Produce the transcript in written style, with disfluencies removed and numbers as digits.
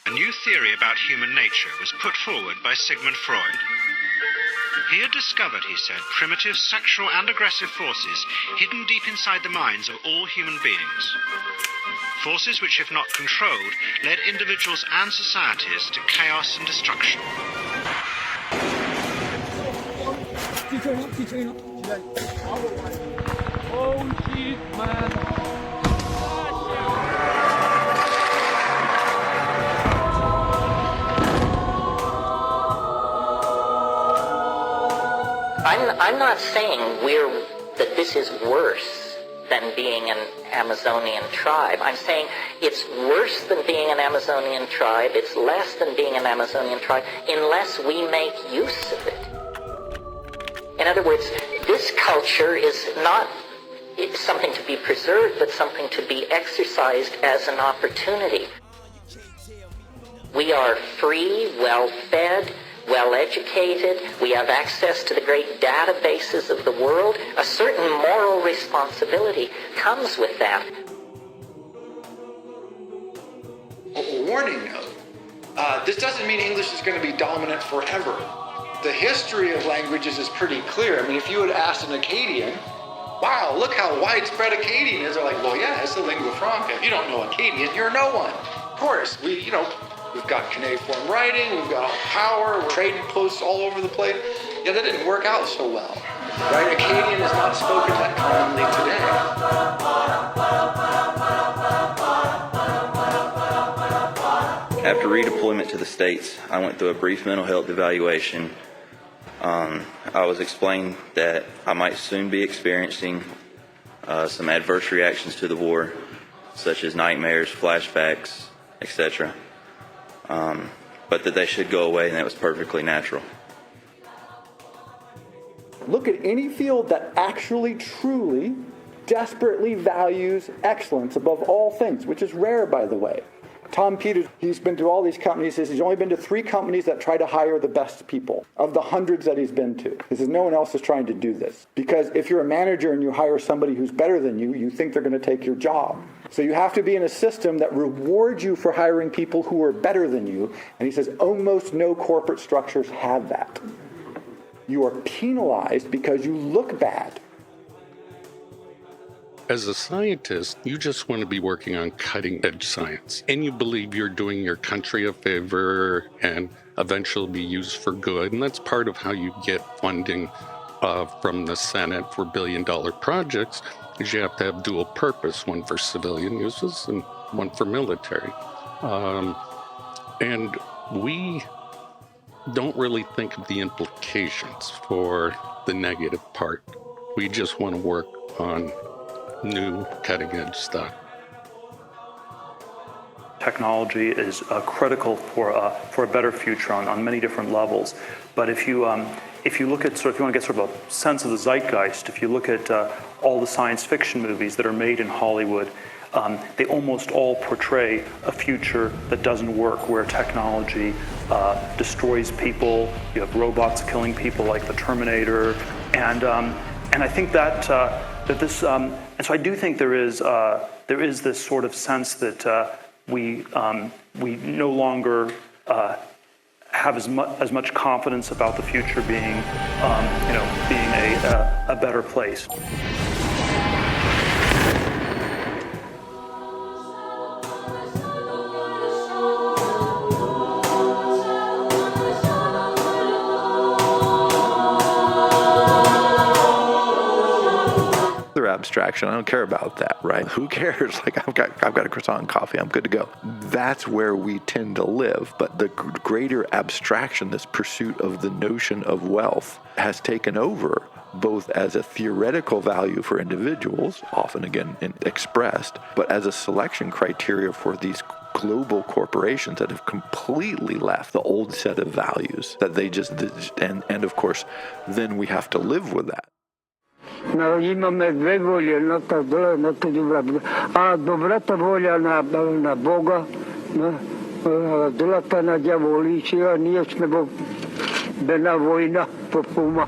a new theory about human nature was put forward by Sigmund Freud. He had discovered, he said, primitive sexual and aggressive forces hidden deep inside the minds of all human beings. Forces which, if not controlled, led individuals and societies to chaos and destruction. I'm not saying that this is worse than being an Amazonian tribe. I'm saying it's worse than being an Amazonian tribe, it's less than being an Amazonian tribe, unless we make use of it. In other words, this culture is not something to be preserved, but something to be exercised as an opportunity. We are free, well-fed, well-educated, we have access to the great databases of the world. A certain moral responsibility comes with that. A warning note, this doesn't mean English is going to be dominant forever. The history of languages is pretty clear. I mean, if you had asked an Akkadian, wow, look how widespread Akkadian is, they're like, well, yeah, it's a lingua franca. If you don't know Akkadian, you're no one. Of course, we've got cuneiform writing, we've got all power, we're trading posts all over the place. Yeah, that didn't work out so well, right? Akkadian is not spoken that commonly today. After redeployment to the States, I went through a brief mental health evaluation. I was explained that I might soon be experiencing some adverse reactions to the war, such as nightmares, flashbacks, etc. But that they should go away and that was perfectly natural. Look at any field that actually, truly, desperately values excellence above all things, which is rare, by the way. Tom Peters, he's been to all these companies. He says he's only been to 3 companies that try to hire the best people of the hundreds that he's been to. He says no one else is trying to do this. Because if you're a manager and you hire somebody who's better than you, you think they're going to take your job. So you have to be in a system that rewards you for hiring people who are better than you. And he says almost no corporate structures have that. You are penalized because you look bad. As a scientist, you just want to be working on cutting-edge science, and you believe you're doing your country a favor and eventually be used for good, and that's part of how you get funding from the Senate for billion-dollar projects, is you have to have dual purpose, one for civilian uses and one for military. And we don't really think of the implications for the negative part. We just want to work on new cutting-edge stuff. Technology is critical for a better future on many different levels. But if you look at if you want to get sort of a sense of the zeitgeist, if you look at all the science fiction movies that are made in Hollywood, they almost all portray a future that doesn't work, where technology destroys people. You have robots killing people like the Terminator, and I think that this, and so I do think there is this sort of sense that we no longer have as much confidence about the future being a better place. Abstraction. I don't care about that, right? Who cares? Like I've got a croissant and coffee. I'm good to go. That's where we tend to live. But the greater abstraction, this pursuit of the notion of wealth, has taken over both as a theoretical value for individuals, often again expressed, but as a selection criteria for these global corporations that have completely left the old set of values that they just and of course then we have to live with that. Imаме 2 волje, едната зла, едната добра. А добрата воля на Бога, злата на дяволичия, ние сме в една война по пума.